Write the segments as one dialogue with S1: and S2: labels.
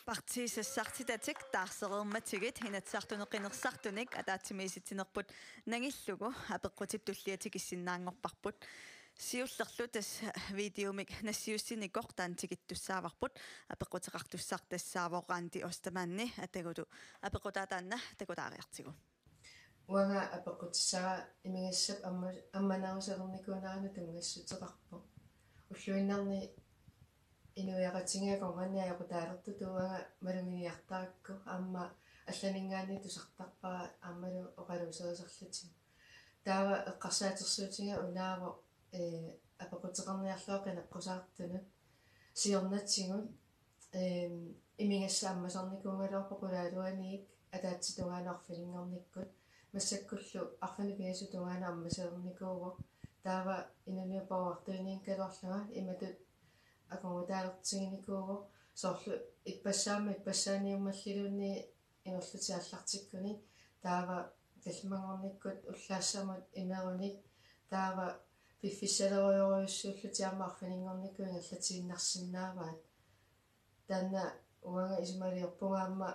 S1: Partissartitatik taarsereermatigit hinatsartuneqinersartunik ataatsimisitsinerput nangillugu apeqqutip tulliatik issinnaangorparput siullerlu tas videomik nassiussiniqor taantigittussaavarput apeqqutiqartussartassaavoraanti ostamaanni atagulu apeqqutaataanna takutaariartigu
S2: uanga apeqqutissara imigassap ammanaaruserernikuunaarnu tungassuteqarpo уллуиннарни инуяqatigiaqornania yaqutaalertu tuuanga maluminiartarakku аама алланингаани тусартарпара аамалу оқалусерисерлутин таава эққарсаатерсуутига унаава апеқутеқарниарлуоқи неққусаартунут сиорнатсигут имигасса аммасорникуунгалуарпо qulaaluaniik атаатситугаанаарфилингорниккут массаккуллу арфани пигасу тугаана аммасерникууво таава инуниупауартуиниинкалуарлуга иматут аконгутаалертигиникууво соорлу иппассаани ингерлутиаллартиккуни таава талмангорниккут уллаассамут имеруник таава пиффиссалеруйоруйуссууллутиарма арфинингорникку ингерлатигиннарсинааваат таанна уанга исмалиорпунгаама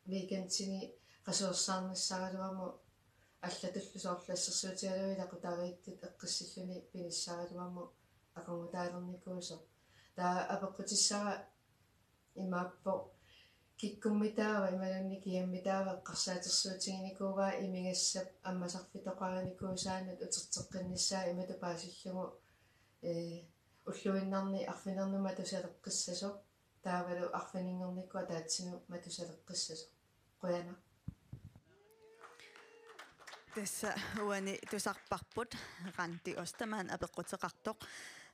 S2: викентини qasuersaarnissaruamu аллатуллу соорлассерсуутигалуи лақутарииттут эққиссиллуни пиниссаруаму аконгутаалерникуусо таа апеққутиссара имааппо киккуммитаава ималунни киаммитаава эққарсаатерсуутигиникууваа имигассап аммасарфитоқараникуусаанут утертеққинниссаа имату паасиллугу уллуиннарни арфинернума тусалеққиссасо таавалу арфинингерниккуа таатсину матусалеққиссасо қуяна
S1: tässä uani tusarparput ranti ostamaan apeqqutеqartoq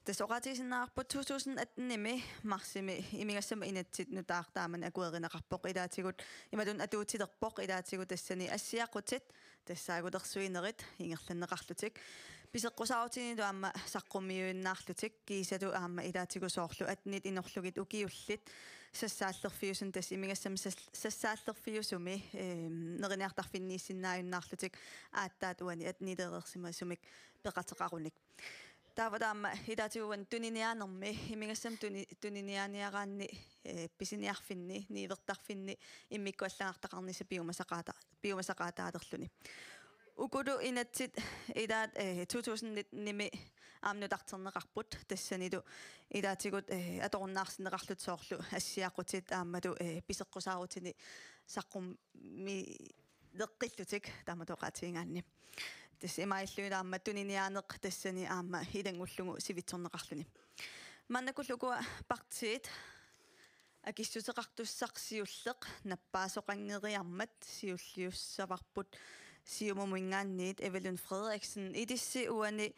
S1: tasoqatisinnaarput 2018 marsimi imigassama inatsit nutaartaaman akuerineqarpoq ilaatigut imatun atuutilerpoq ilaatigut tassani assiaqutit tassaagutersuinerit ingerlanneqarlutik piseqqusaautini tuamma saqqummiuinnaarlutik kiisatu aamma ilaatigu soorlu atnit inorlugit ukiullit sassaallerfiusun tas imigassama sassaallerfiusumi nerinniartarfinniissinnaayunnaarlutik aattaat uani atnitereersimasumik peqateqarunik taavadaamma ilaatiguan tuniniaanermi imigassam tuniniaaniaraanni pisiniarfinni niivertarfinni immikkuallanartaqarnisa piumasaqaataalerluni ukulu inatsit ilaat 2019 aamnutarterneqarput tassanilu ilaatigut atorunnaarsineqarlut soorlu assiaqutit aammatu piseqqusaaruutini saqqummi leqqillutik taamatoqaatiingaanni tässä imailluilaamma tuniniaaneq tassani aamma hilangullugu sivitsorneqarluni mannakullugu partiit akissuteqartussarsiulleq nappaasoqangeriarmat siulliussavarput siumumuingaanniit Evelyn Frederiksen idissi uani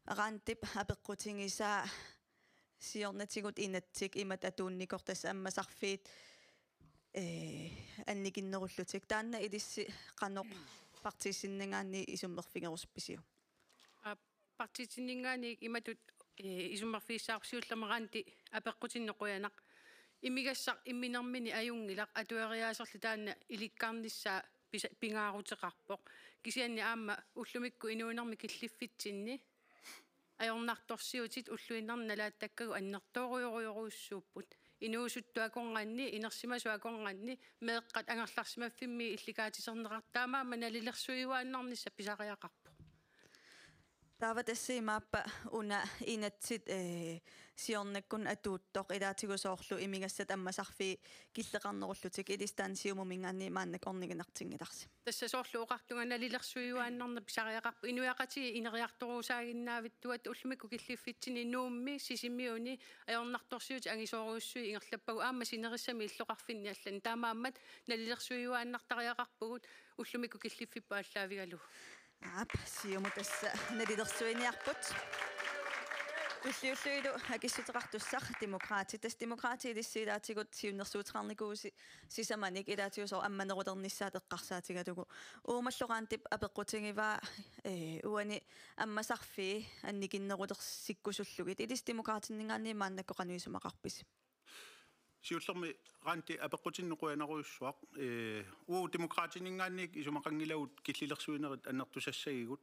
S1: rantip apeqqutigisaa siornatigut inatsik imat atuunnikortas ammasarfiit annikinnerullutik taanna idissi qanoq partisinningaanni isummerfingeruspisiu
S3: partisinningaanni imatut isummerfiissaarsiullameraanti apeqqutinnequyanaq imigassaq imminermini ajungilaq atueriaaserlu taanna ilikkaarnissaa pingaaruteqarpoq kisianni aamma ullumikku inuunermi killiffitsinni ajornartorsiutit ulluinnarnalaattakkagu annertooriuruussuupput inuusuttuakorngaanni inersimasuakorngaanni meeqqat angerlarsimaffimmi illikaatisernеqartaamaa manalilersuiuaannarnissa pisariaqarpo
S1: taava tassi imaappa una inatsit siornakkun atuuttoq ilaatigusoorlu imigassat ammasarfi killeqarnerullutik idistansiumumingaanni maannakorniginartingilarsi
S3: tassa soorlu oqartunganalilersuiuaannarna pisariaqarpo inuaqati ineriartoruusaaginnaavittuat ullumikku killiffitsini nuummi sisimmiuni ajornartorsiut angisooruussui ingerlappagu aamma sinerissami illoqarfinni allan taamaammat nalilersuiuaannartariaqarpugut ullumikku killiffippa allaavigalu
S1: siumu tässä nalilersuiniarput ulliulluilu akissuteqartussar demokraati dissiilaatigut siunnersuuteqarnikuusi sisamanik ilaatiusor ammaneruternissaat eqqarsaatigalugu uumalloraantip apeqqutigivaa uani ammasarfi annikinnerutersikkusullugit ilis demokraatinningaanni maannakkoqanuisumaqarpisi
S4: siullermi ranti apeqqutinnequanaruussuaq demokraatiningaannik isumaqangilagut killilersuinerit annertusassagigut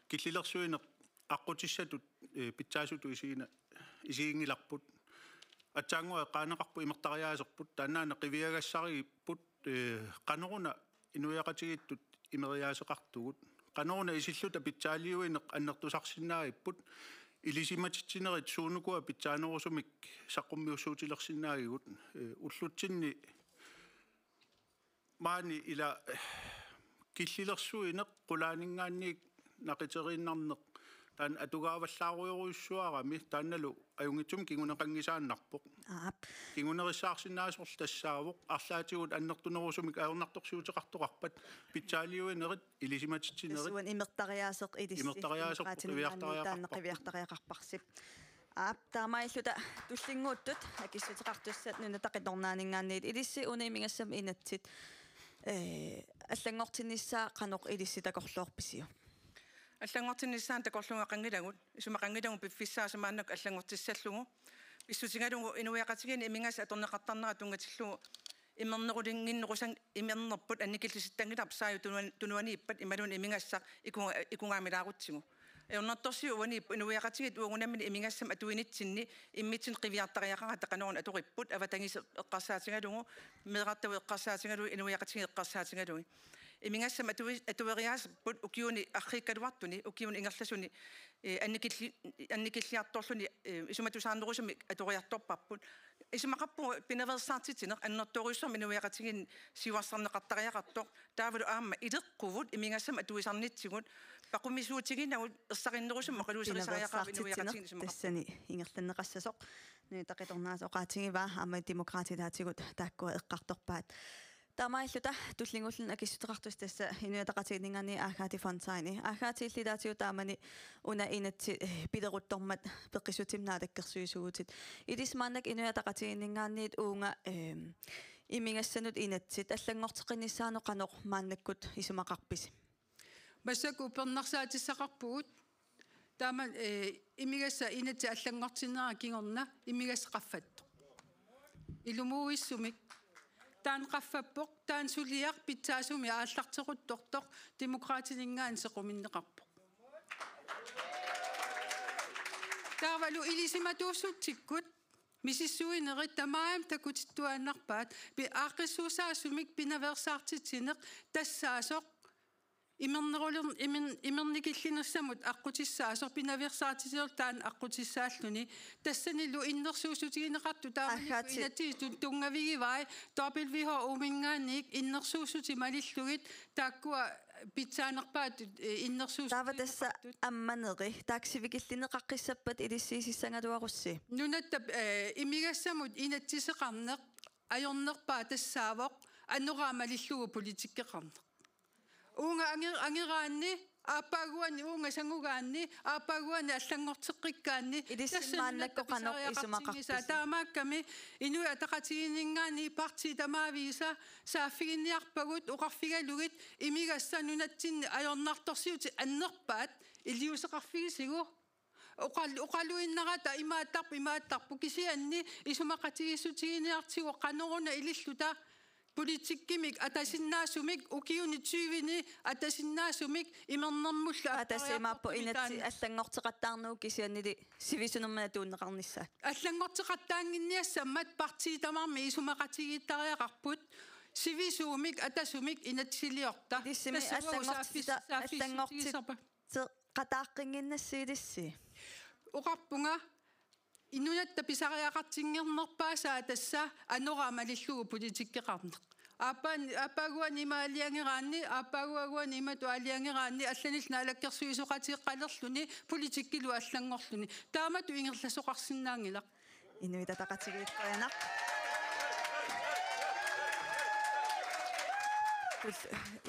S4: killilersuiner aqutissatut pitsaasutu isiingilarput атсаангуа qaanaqarpu imерtariaaserput тааннаана qivиагассаригиппут qanoruna inuiaqatigittut imeriaaseqartugut qanoruna isillута питсаалиуинеq аннертусарсинаагиппут илисиматитсинерит суунукуа питсаанерусумик саққуммиуссуутилерсинаагигут уллутсинни маани ила киллилерсуинеq qulaanингаанниик нақитерииннарнеq таан атугааваллааруйоруйуссуарами таанналу аюнгитсум кигунеқангисааннарпоқ кигунерissаарсинаасорл тассаавоқ арлаатигут аннертунерусумик аернартоксиутеқартоқарпат питсаалиуинерит илисиматитсинерит
S1: суан имертариаасеқ илисси имертариаасеқ таамаиллута туллингууттут акиссутеқартуссат нуна тақиторнаанингааниит илисси унаимигассам инатсит аллангортинниссаа қаноқ илисси такорлуорписиу
S5: аллангортинниссаан такорлунгақангилагут исумақангилагу пиффиссаасамааннак аллангортиссаллугу писсутигалугу инуяқатигини имингас аторнеқартарнера тунгатиллугу имернерулингиннерусан имернерпут анникиллиситтангиларп сааю тунуанииппат ималун имингассақ икунгаамилаарутсигу эорнэрторсиу уанииппу инуяқатигит уагунаммини имингассам атуинитсинни иммитсин қивиартариақара тақаноорна аториппут аватангис эққарсаатигалугу меқартаву эққарсаатигалугу инуяқатиги эққарсаатигалуги имингассам атуериаасеппут укиуни арриккалуартуни укиуни ингерласуни анникиллиарторлуни исуматусаарнерусами аториарторпарпут исумақарпу пинаверсаартитинеқ аннерторуссам инуяқатигин сиуарсарнеқартариақартоқ таавалу аама илеққувут имингассам атуисарнитсигут пақумисуутигинагут ерсариннерусам мақалуусерисариақаа инуяқатигин исумақарпу
S1: тассани ингерланнеқассасоқ нуитақиторнаас оқаатигива аама демократилаатигут тааккуа эққарторпаат таамаиллута туллингуллун акиссутеқартус тасса инуятақатигингаани аагаати фонтайни аагаатииллилаатиу таамани уна инатси пилеруттормат пеққисутимнаа таккерсуисугутит илисмааннак инуятақатигиннгаанниит уунга имингассанут инатсит аллангортеқиннissaano қанеқ мааннаккут исумақарписи
S6: басаку пернарсаатиссақарпугут таама имигасса инатси аллангортиннера кигорна имигасса қаффатто илумууиссумик таан qaffappoq таан сулиар питсаасуми ааллартеқуттортоқ демократинингаан сеқуминнеқарпоқ таавалу илисиматууссутсиккут мисиссуинерит тамаам такутиттуааннарпаат би ааққиссуусаасумик пинаверсаартитсинеқ тассаасоқ имерникиллинерсамут аққутиссаасор пинаверсаартитиор таан аққутиссааллуни тассанилу иннерсуусутигинеқарту тааманику инатигиту тунгавигивай WHO умингааник иннерсуусути малиллугит тааккуа питсаанерпаат иннерсуус
S1: таава тасса амманери таксивикиллинеқаққиссаппат илиссиисиссангалуарусси
S6: нунатта имигассамут инатсисеқарнеқ ajornerpaa тассаавоқ аннораамалиллугу политиккеқарнеқ уунга ангераанни ааппаагуани уунга сангугаанни ааппаагуани аллангортеққиккаанни
S1: илиссимааннаккоқанеқ исумақарпис
S6: таамаакками инуя тақатигинингаани парти тамаависа сааффигинниарпагут оқарфигалугит имигасса нунатсинни ajornartorsiuti аннерпаат илиусеқарфигисигу оқалуиннарата имааттарпу кисианни исумақатигиссутигиниартигу қанеруна илиллута политиккимик атасиннаасумик укиуни 20-ни атасиннаасумик имернэрмулла
S1: атасимааппо инатси аллангортеқаттаарнуу кисианнили сивисунермана тууннеқарнissaat
S6: аллангортеқаттаангинниассаммат парти тамарми исумақатигиттариақарпут сивисуумик атасумик инатсилиорта
S1: тиссими аллангортита qataaqqinnginnassiilissi
S6: uqarpunga inunatта pisariaqartinngernерпаасаа тасса анораамалиллугу политиккеқарнеқ ааппаагуани имаалиангераанни ааппаагуагуани имату алиангераанни алланил наалаккерсуисоқатиққалерлүни политиккилу аллангорлүни таамату ингерласоқарсинаангилақ
S1: инуитатақатигииттоянақ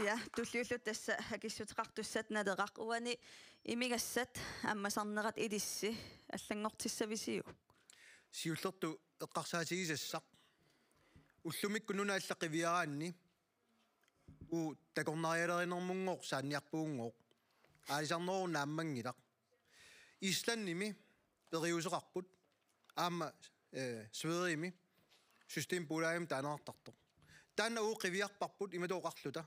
S1: я туллиуллут тасса акиссутеқартуссат налеқақ уани имигассат аммасарнерат илисси аллангортиссависиу
S7: сиуллерту эққарсаатигисассақ уллумикку нунааллаққивиараанни у такорнариалеринэрмунгоқ саанниарпуунгоқ аалисарнеруна аммангилақ исланними периусеқарпут аама сверими систем пулаим таанеартартоқ таана уу қивиарпарпут иматооқарлута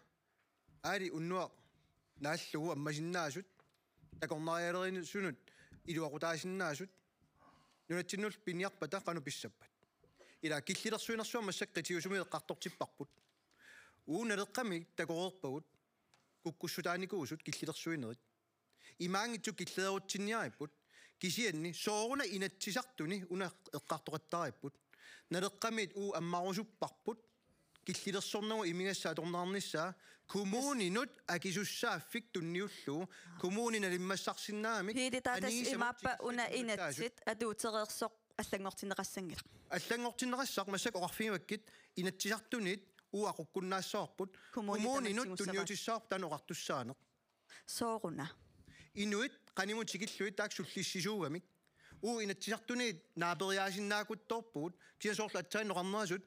S7: аали уннуа нааллугу аммасиннаасут такорнариалеринсунут илуақутаасиннаасут нунатсиннул пиниарпата қану писсаппат ila killillersuinarsuama saqqitiusumi eqqartortipparput uunalerqami takoreerpagut kukkussutaanikuusut killillersuinerit imaangitsu killeerutsinniaripput kisianni sooruna inatsisartuni una eqqartoqattaripput naleqqamit ammarusupparput killillersornergu imigassaa tornaarnissaa kommuninut akisussaaffik tunniullu kommunina limmassarsinnaamik
S1: hiiditaatas imaappa una inatsit atuutereersoq аллангортинеқассангила
S7: аллангортинеқассақ массак оқарфигиваккит инатсисартунит aqukkunnaassoorput kommuninut tunniutissaarup taanoqartussaanеq
S1: sooruna
S7: inuit qanimut sikilluit taak sullissisuugamik inatsisartuniit naaperiaasinnaakuttorpuut kiasoorlu atsaannoqarneraasut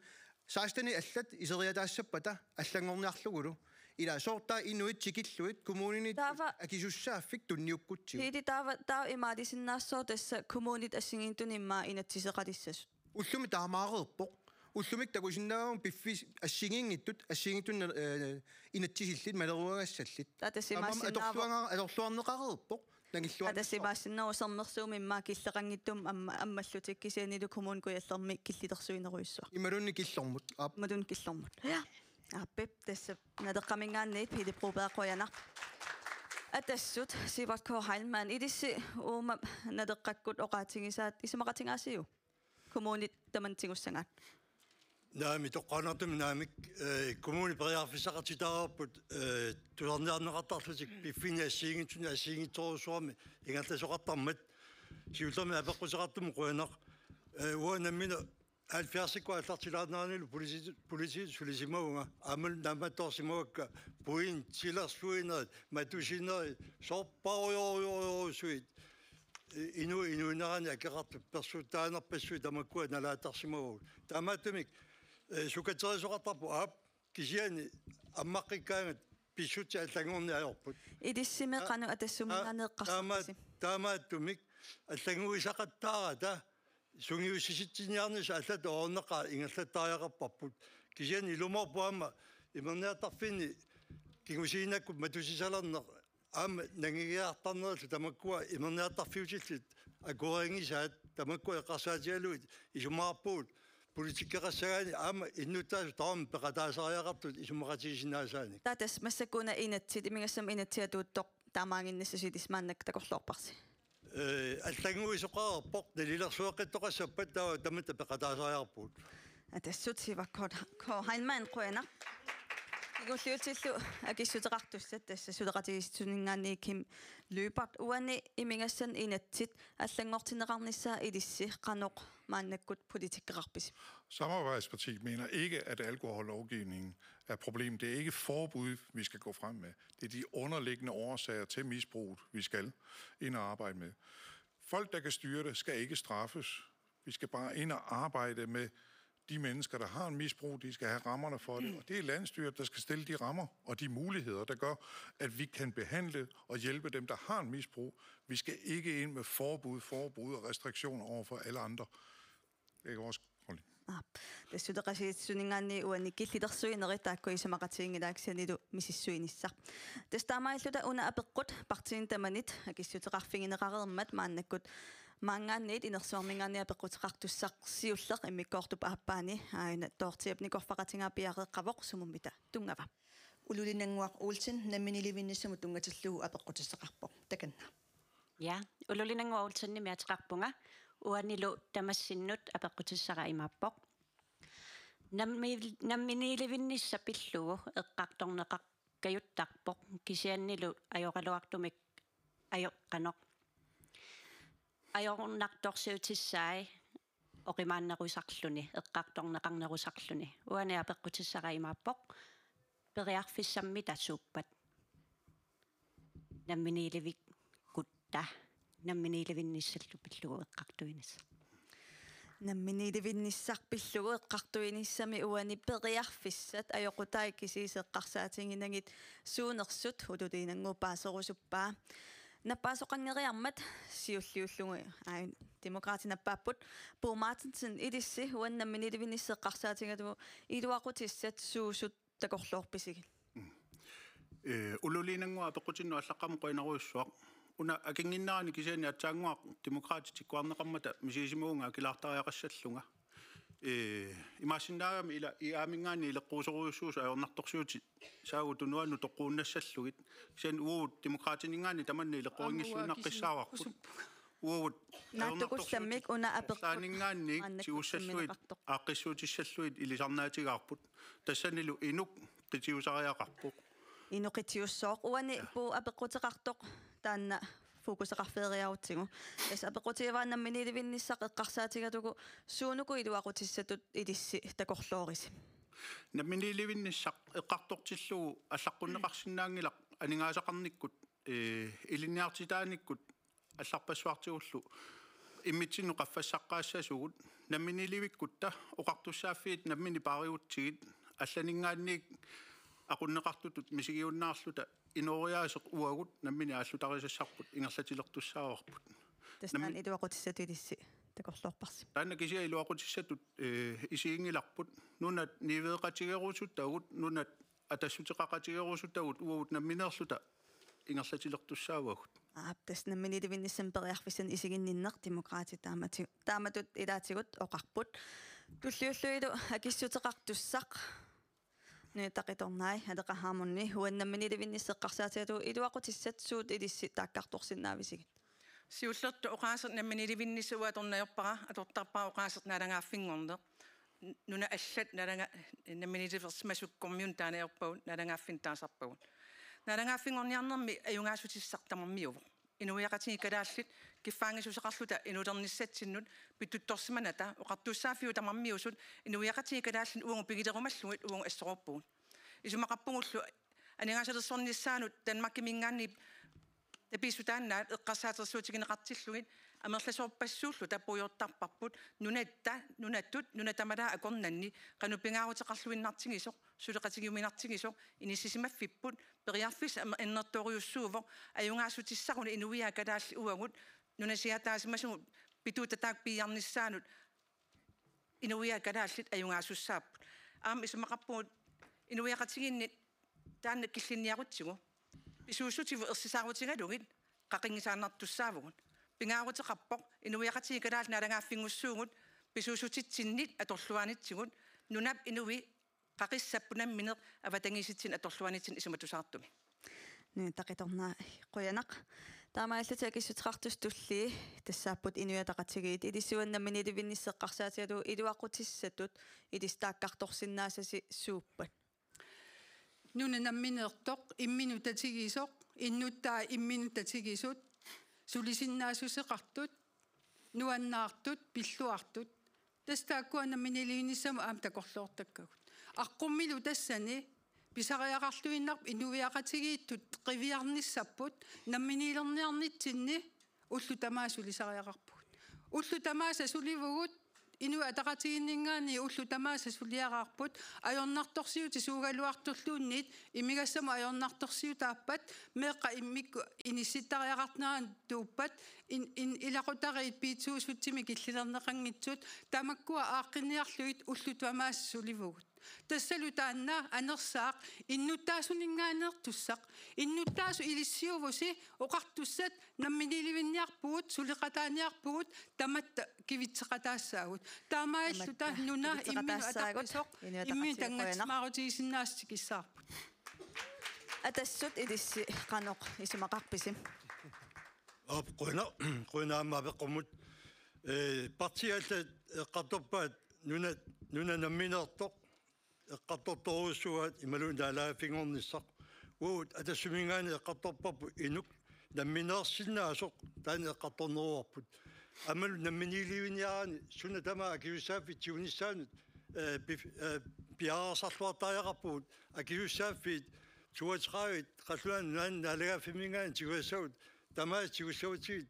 S7: saastani allat iseriataassapata allangorniarlugulu ila soortaa inuit sikilluit kommuninit akisussaaffik tunniukkutsiu
S1: hiidi taa imaadisinnaarsoor tassa kommunit assingiintunimmaa inatsiseqalissasut
S7: ullumi taamaareerpoq ullumik takusinnaagum piffis assingiingittut assingittun inatsisillit maleruagassallit atorluarneqareerpoq
S1: атасимаассиннерусернерсуумиммаа киллеқангиттум аммаллутик кисианилу коммун куяллерми киллилерсуинеруиссуа
S7: ималунни киллормут
S1: малун киллормут аппеп тасса надеққамингаанниит пилипрупеаққоянар атассут сиварко хайлман идисси уума надеққаккут оқаатингисаат исумақатингаасиу коммунит тамантигуссангаат
S8: наами тоққанартум наамик коммуни периарфисақатитаарпут туларниарнеқартарлутик пиффиниассиингитсуни ассиингитсоруссуарми ингалтасоқартармат сиуллерми апеққусеқартум қуянақ уанаммина 70-икку аллартилаарнааниlu политит сулисимауга амал наматторсимауакка буин тилерсуинерит матусинери сорпаруйоруйоруйоруссуит инуинерани акеқарту персуттаанерпассуи тамаккуа налаатарсимаву таамаатумик сукатерисоқартарпу аап кисиани аммаққиккаангат писсути аллагорни аёрпут
S1: идиссимеқану атассумигаанеэққарсимаси
S8: таамааттумик аллагуисақаттаарата сунгиуссиситсиниарнис аллата оорнеқа ингаллаттаариақарпарпут кисиани илуморпуама имерниартарфини кигусиинакку матусисалернеқ аама нангигиартарнералу тамаккуа имерниартарфиутиллит акуаангисаат тамаккуа эққарсаатиалуит исумаарпуут политиккеқассагаани аама иннуттаасу таам пеқатаасариақартут исумақатигисинаасаани
S1: татас массакуна инатсит имигассам инатсиатууттоқ таамаангиннассаситисмааннак такорлуорпарси
S8: аллагуисоқарпоқ налилерсуаққиттоқассаппат таа тамата пеқатаасариарпуут
S1: атассут сиваккот хайлман қуянақ игуллиутиллу акиссутеқартуссат тасса сулеқатигиссунингаани ким løbert уани имигассан инатсит аллангортинеқарниссаа илисси қаноқ мааннаккут политиккеқарпис
S9: Samarbejdspartiet mener ikke, at alkohollovgivningen er problem. Det er ikke forbud, vi skal gå frem med. Det er de underliggende årsager til misbruget, vi skal ind og arbejde med. Folk, der kan styre det, skal ikke straffes. Vi skal bare ind og arbejde med de mennesker, der har en misbrug. De skal have rammerne for det. Og det er landstyret, der skal stille de rammer og de muligheder, der gør, at vi kan behandle og hjælpe dem, der har en misbrug. Vi skal ikke ind med forbud og restriktioner over for alle andre. Det er vores holdning.
S1: тассутеқасиитсунингаанни уани киллилерсуинери тааккуисамақатиингилааксианилу мисиссуиниссар тастаамаиллута уна апеққут партиин таманит акиссутеқарфигинеқарермат мааннаккут маангаанниит инерсуармингаанни апеққутеқартуссақ сиуллеқ иммиккоортуп ааппаани аина тоортиапникорфақатингаапиареққавоқ сумуммита тунгава
S10: улулинангуақ уулсин намминиливинниссаму тунгатиллугу апеққутеқарпоқ таканна
S11: ja улулинангуақ уулсинни миатеқарпунга уанилу тамассиннут апеққутиссара имааппоқ намминиливиннисса пиллугу эққарторнеқақ каюттарпоқ кисианнилу ajorалуартумик ajоққаноқ ajornartorsiutissai oqimaannerusarluni eqqartorneqarnerusarluni uani apeqqutissara imaappoq periarfissammi tassuuppat namminiilivik kutta namminiilivinnissallu pillugu eqqartuinis
S1: намминиливинниссарпиллугу эққартуиниссами уани периарфиссат аёқутаи кисисеққарсаатингинагит суунерсут хулулинангуу паасерусуппаа наппаасоқангериармат сиуллиуллугу аи демократинаппааппут Bo-Martinsen идисси уаннамминиливинниссеққарсаатингатугу илуақутиссат суусут такорлуорписигил
S4: улулинангуа апеқутинну аллаққам қойнаруйуссуақ уна акингиннаани кисиани атсаангуақ демократитиккуарнеқармата мисисимуунга килаартариақассаллунга имаасиннаагами ила иаамингаани илеққуусоруйуссуус аёрнарторсуути саагутунуану тоққууннассаллугит сиан уут демократинингаани таманни илеққорингиссуунаққиссааварпут уут
S1: нааттукулламмик уна
S4: апеққаанингаанни сиуссаллуит ааққиссуутиссаллуит илисарнаатигаарпут тассанилу инук қитиусариақарпуq
S1: инуқитиуссооқ уани пу апеққутеқартоқ таанна фокусеқарфеериарутсигу эс апеққутиивааннаммини иливинниссақ эққарсаатигатугу суунуку илуақутиссатут илисси такорлоориси
S4: наммини иливинниссақ эққартортиллугу аллаққуннеқарсинаангилақ анигаасақарниккут илинниартитааниккут алларпассуартигуллу иммитсинну qaffassaqqaassasugut наммини иливиккутта оқартуссааффиит наммини паариутсигит алланингаанник aqunneqartutut misigiunnaarluta inuoriaasiq uagut nammini aallutarissassarput ingerlatilерtussaavarput
S1: tasnaan iluaqutissatulissi takorluorparsi
S4: taanna kisia iluaqutissatut isiingilarput nunat niiveeqatigerusuttagut nunat atassutiqaqatigerusuttagut uagut nammineerluta ingerlatilерtussaawagut
S1: aaptas nammini livinnissam periarfissan isiginninneq demokraati taamatut ilaatigut oqarput tulliulluilu akissuteqartussaq нэтақиторнай адеқахаамунни хуаннаммини ливинниссеққарсаатиату илуақутиссат суут илисси тааккарторсиннаависигит
S5: сиуллерту оqaасерт наммини ливиннисуаторнаёрпара атортарпаа оqaасерт налангааффингорнеқ нуна аллат наланга наммини ливерсмасуккормиун таанаерпагут налангааффин таасарпагут налангааффингорниарнерми аюнгаасутиссартамармиуво инуяқатиги калааллит киффаангисусеқарлута инулерниссатсиннут питтутторсиманата оқартуссаафиу тамармиусут инуяқатиги калааллит уонгу пигилерумаллугит уонгу ассоқорпугут исумақарпугуллу анигаасалерсорниссаанут танмаккимингаанни таписутааннаат эққарсаатерсуутигинеқартиллугит амерласоорпассууллу таппуйортарпарпут нунаттут нунатамалаа акорнанни канупингаарутеқарлуиннартигисоқ сулеқатигиуминартигисоқ иниссисимаффиппут периарфис эннерториуссуувоқ аюнгаасутиссаруни инуиа калаалли уагут нунасиатаасимасугут питутатаак пиарниссаанут инуиа калааллит аюнгаасуссааппут аама исумақарпугут инуиақатигинни таанна киллинниарутсигу писуусутиву ерсисаарутигалугит қақингисааннартуссаавгут пингаарутеқарпоқ инуиақатиги калаалли налангааффингуссуугут писуусутитсиннит аторлуанитсигут нунап инуи қақиссаппунамминеқ аватангиситсин аторлуанитсин исуматусаартуми
S1: нэтақиторнаа қуянақ таамааллути акиссутеқартус тулли тассааппут инуятақатигиит илисуаннаммини ливинниссеққарсаатиалу илуақутиссатут илистааккарторсиннаасаси сууппат
S6: нунанамминеэртоқ имминутатигисоқ иннуттаа имминутатигисут сулисиннаасусеқартут нуаннаартут пиллуартут тастааккуанамминилиуниссаму аам такорлуортаккагут аққуммилу тассани писариақарлуиннарп инувиақатигииттут қивиарниссаппут намминилерниарнитсинни уллу тамаа сулисариақарпугут уллу тамааса суливугут инуа атақатигиннингаани уллу тамааса сулиараарпут аёрнарторсиути суугалуартурлуунниит имигассама аёрнарторсиутааппат меэққа иммикку инисситтариақартнаан тууппат ин илақутариит пиитсуусутсими киллилернеқангитсут тамаккуа ааққинниарлуит уллу тамааса суливугут тассалу таанна анерсаақ иннуттаасунингаанеэртуссақ иннуттаасу илиссиувуси оқартуссат намминиливинниарпугут сулиқатааниарпугут таматта кивитсеқатаассаагут таамааллута нуна иммину атаққисоқ иммин тангатсмаарутигисиннаасти киссаарпут
S1: атассут илисси қаноқ исумақарписим
S8: қуйнаама беққумут партиалла эққарторпаат нуна намминеэртоқ эққарторторуссуаат ималуун таалааффингорниссақ уут атассумингаани эққарторпарпу инук намминеерсиннаасоқ таани эққарторнеруарпут амалу намминилиуниараани суна тамаа акиуссааффит тиуниссаанут пиаарсарлуартааяқарпугут акиуссааффит туатраавит қаллуан наан налагааффимингаани тигуассагут тамаа тигуссагутигит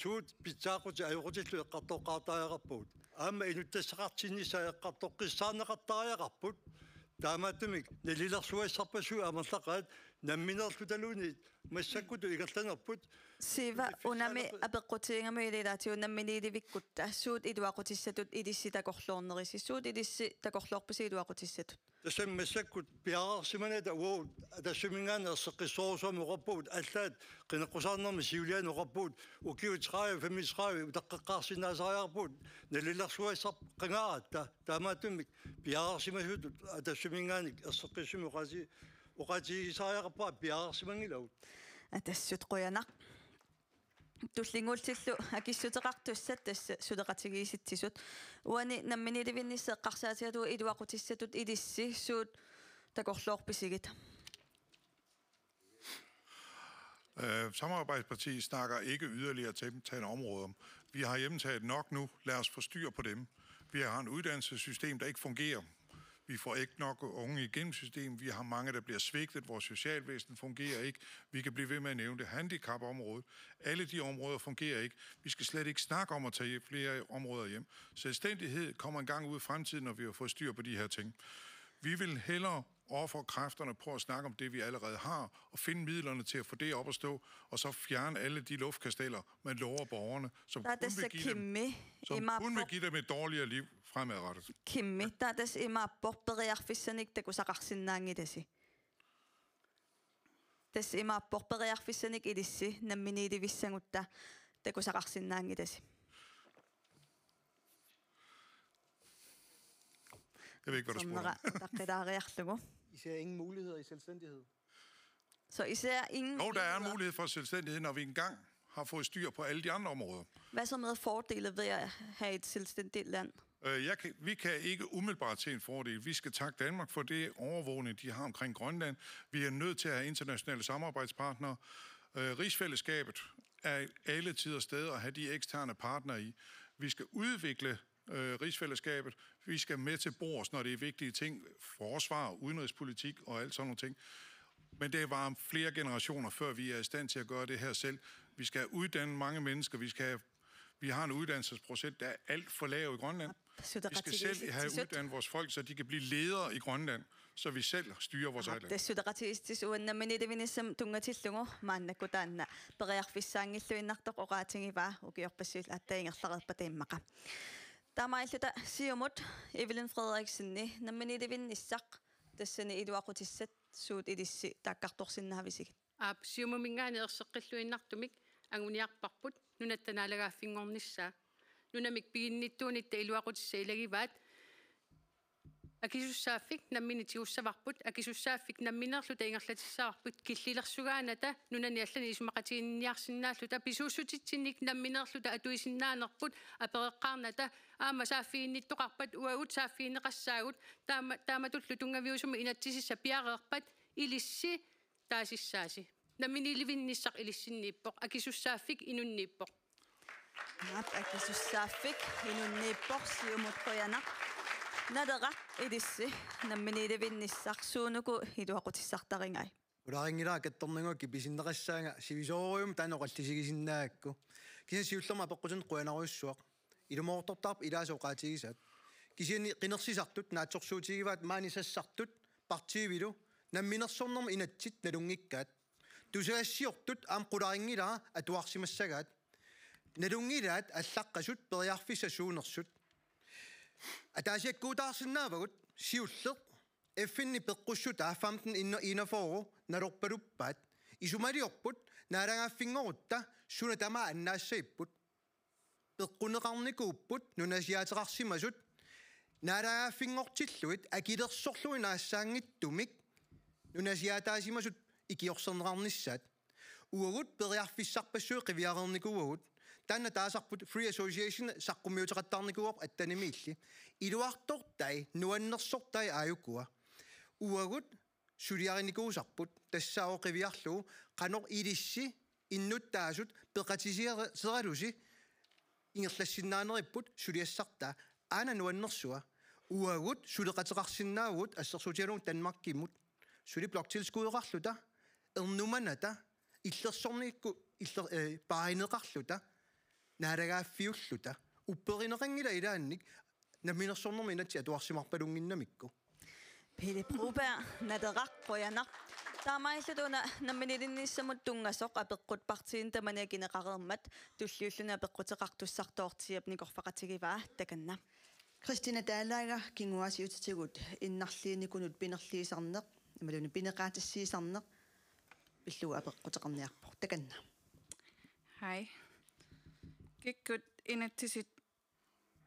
S8: суут питсаақути аюқутиллу эққартоққаартааяқарпугут аама инуттассақартиннисаа эққартоққиссаанеқартааяқарпут таамааттумик налилерсуассарпасуу амерлақаат намминерлуталууни массаккуту игерланерпут
S1: сива унами апеққутиингами илилаатиу намминиливиккутта суут илуақутиссатут илисси такорлуорнериси суут илисси такорлуорпуси илуақутиссатут
S8: tässä messakut piararsimana wo tassumingaana seqissoorsuamuqarpuut allaat qinaqqusaarnermi siulianuqarpuut ukiutsraavi famisraavi utaqqaqqaarsinnaasariarpuut nalillarsuaissar qangaaratta taamaatumik piararsimasut tassumingaani erseqqissumu uqatigisariaqarpaa piararsimangilaut
S1: атассут қуянақ туллингуултиллу акиссутеқартуссат тасса сулеқатигииситсисут уани намминиливинниссе эққарсаатиатуа илуақутиссатут илисси суут такорлоорписигит.
S9: Samarbejdspartiet snakker ikke yderligere hjemtagne områder. Vi har hjemtaget nok nu. Lad os få styr på dem. Vi har en uddannelsessystem, der ikke fungerer. Vi får ikke nok unge igennem systemet. Vi har mange, der bliver svigtet. Vores socialvæsen fungerer ikke. Vi kan blive ved med at nævne det. Handicapområdet. Alle de områder fungerer ikke. Vi skal slet ikke snakke om at tage flere områder hjem. Selvstændighed kommer en gang ud i fremtiden, når vi har fået styr på de her ting. Vi vil hellere ofre kræfterne på at snakke om det, vi allerede har, og finde midlerne til at få det op at stå, og så fjerne alle de luftkasteller, man lover borgerne, som kun vil give dem et dårligere liv fremadrettet.
S1: Kimmi, tadas imaapporperiarfissanik takusaqarsinnaangilasi. Tas imaapporperiarfissanik ilissi namminiilivissangutta takusaqarsinnaangilasi.
S9: Jeg ved ikke, hvad du spurgte.
S7: I ser ingen muligheder i selvstændighed?
S1: Så I ser ingen muligheder?
S9: Der er en mulighed for selvstændighed, når vi engang har fået styr på alle de andre områder.
S1: Hvad så med fordele ved at have et selvstændigt land?
S9: Vi kan ikke umiddelbart se en fordel. Vi skal takke Danmark for det overvågning, de har omkring Grønland. Vi er nødt til at have internationale samarbejdspartnere. Rigsfællesskabet er alle tider steder at have de eksterne partnere i. Vi skal udvikle rigsfællesskabet. Vi skal med til bords, når det er vigtige ting. Forsvar, udenrigspolitik og alt sådan nogle ting. Men det var flere generationer, før vi er i stand til at gøre det her selv. Vi skal uddanne mange mennesker. Vi har en uddannelsesprocent, der er alt for lav i Grønland. Vi skal selv have uddannet vores folk, så de kan blive ledere i Grønland, så vi selv styrer vores eget land.
S1: Det er sudaratistisk uanna, men det er som tungatillunger, mandakutaanna. Periarfissaangilluinnartoq var ukiorpasil attaingerlaret på Danmark. Taamailluta siumut Evelyn Frederiksenni namminilivinnissaq tassani iluaqutissat suut ilissi taakkartorsinnahavisig.
S3: Siumumingaani erseqqilluinnartumik anguniarparput nunattanaalagaaffingornissaa nunamik piginnittuunitta iluaqutissa ilagivaat akisussaafik namminitiussavarput akisussaafik namminerluta ingerlatissaarput killilersugaanata nunani allani isumaqatiinniarsinnaalluta pisuussutitsinnik namminerluta atuisinnaanerput apereqqaarnata aama saaffiinnittoqarpat uagut saaffiinneqassaagut taamatullu tungaviusuma inatsisissa piareerpat ilissi taasissaasi namminilivinnissaq ilissinniippoq akisussaafik inunniippoq
S1: akisussaafik inunniippoq siumut qoyanaq nadera ilissi namminilivinnissaq suunuku iluaqutissartaringai
S7: Ularingiraa kattornanguakki pisinneqassaanga sivisorium taanoqallisigisinnaakku kisa siullerma peqqutun qoyanaruissuaq ilumortortarp ilaasooqaatigisaat kisiani qinersisartut naatsorsuutigivaat maanisassartut partiivilu namminersornerm inatsit nalungikkaat tusagassiortut aam qularingilaa atuarsimassagaat nalungilaat allaqqasut periarfissasuunersut ataasiakkuutaarsinnaavagut siulleq effinni peqqussuta 15 innaforu nalorpaluppaat isumaliorput naalangaaffingorutta suna tamaa annaassaipput peqquneqarnikuupput nunasiaateqarsimasut naalangaaffingortilluit akilersorlui naassaangittumik nunasiaataasimasut ikiorserneqarnissaat uagut periarfissarpassui qiviarernikuugut tanna taasarput free association saqqummiuteqattarnikuuap attanimiilli iluartortai nuannersortai aayukua uagut suliarinikuusarput tassaao qiviarluu qanoq ilissi innuttaasut peqatisieralusi ingerlassinnaaneripput suliassartaa aana nuannersua uagut suleqateqarsinnaagut assersuutialung Danmarkimmut suli bloktilskuudeqarluta ernumanata illersornikku paahineqarluta naalagaaffiulluta upperineqangila ilaannik namminersornermi inatsi atuarsimarpalunginnamikku
S1: Pille Broberg naderaq qoyanaq taamaillutuna namminilinissamut tungasoq apeqqutpartiin tamaniakineqarermat tulliulluna apeqqutеqartussartoortiap nikorfaqatigivaa takanna
S10: Christina Daalaga kinguasiutitigut innarliinikunut pinerliisarneq imaluni pineqaatissiisarneq pilluga apeqqutaqarniarpoq takanna.
S12: Hej. Kikkut inattisit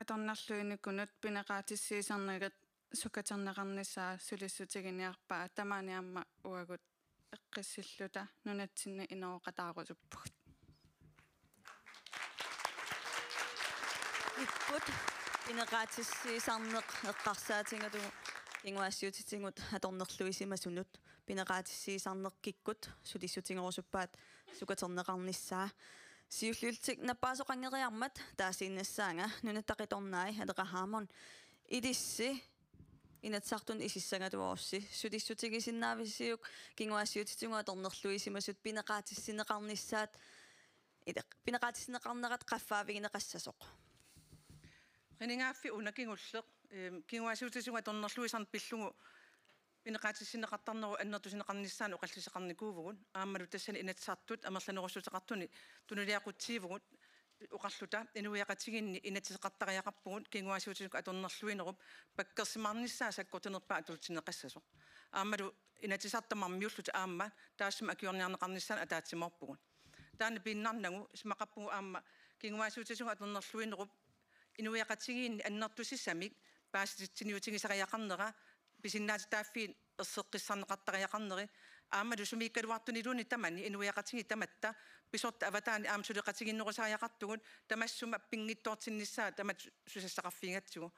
S12: atornarluinikunut pineqaatissiisarnegat sukaterneqarnissaa sulissutigiниarpaa tamaaniamma uagut eqqissilluta nunatsinna inooqataaqusuppugut.
S1: Ikkut pineqaatissiisarneq eqqarsaatiнгату кингуассиутитингут аторнерлуисимасунут пинеqaatiссиисарнеq киккут сулиссутингорусуппаат сукатернеqarnissaa сиуллултик наппаасоqanngeriarmat таасииннассаанга нунаттақиторнаи алеқахаамон илисси инатсартун исиссагатуорси сулиссутигисиннаависсиук кингуассиутитингу аторнерлуисимасут пинеqaatiссинеqarnissaat идеқ пинеqaatiссинеqarnerat qaffaavigineqassasоq
S5: Riningaffi unakingulleq kinguasiutisuga tornerluisarn pillugu pineqaatissineqartarneru annertusineqarnissaan uqalliseqarnikuuvugut aammalu tassani inatsartut amerlanerusuteqartuni tuniliaqutiivugut uqarluta inuiaqatiginni inatsiseqartariaqarpugut kinguasiutisuga atornerluinerup pakkersimarnissaa sakkortinerpaa atultineqassasoq aammalu inatsisartamarmiullut aamma taassuma akiorniarneqarnissaan ataatsimorpugut taanna piinnarnagu ismaqarpugu aamma kinguasiutisuga atornerluinerup inuiaqatigiinni annertusissamik paasititsiniutigisariaqarnera pisinnaati taaffiin erseqqissarneqartariaqarneri aammalu sumiikkaluartuniluni tamani inuiaqatigi tamatta pisorta avataani aamsuleqatiginnerusariaqartugut tamassuma pingittoortinnissaa tamat susassaqarfiingatsigu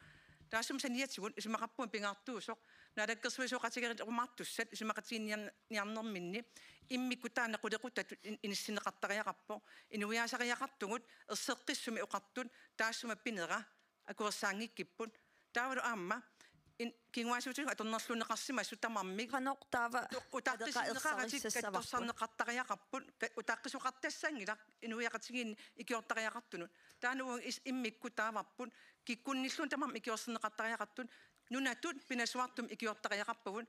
S5: taassum saniatsigut ismaqarpuun pingaartuusoq naalakkersuisuoqatigerit umartussat ismaqatiginniarnerminni immikku taana qulequttat inissinneqartariaqarpo inuiaasariaqartugut erseqqissumi uqartut taassuma pinera akuersaangikkiput taavalu aamma kinguasiutigu atornerluneqarsimassu tamarmik
S1: qanoq taava
S5: utaqqissinneqaratikattorsarneqartariaqarput utaqqisuqartassangilaq inuiaqatigiin ikiortariaqartunut taanugu immikku taavarput kikkunnillun tamam ikiorsinneqartariaqartut nunatut pinasuartum ikiortariaqarpugut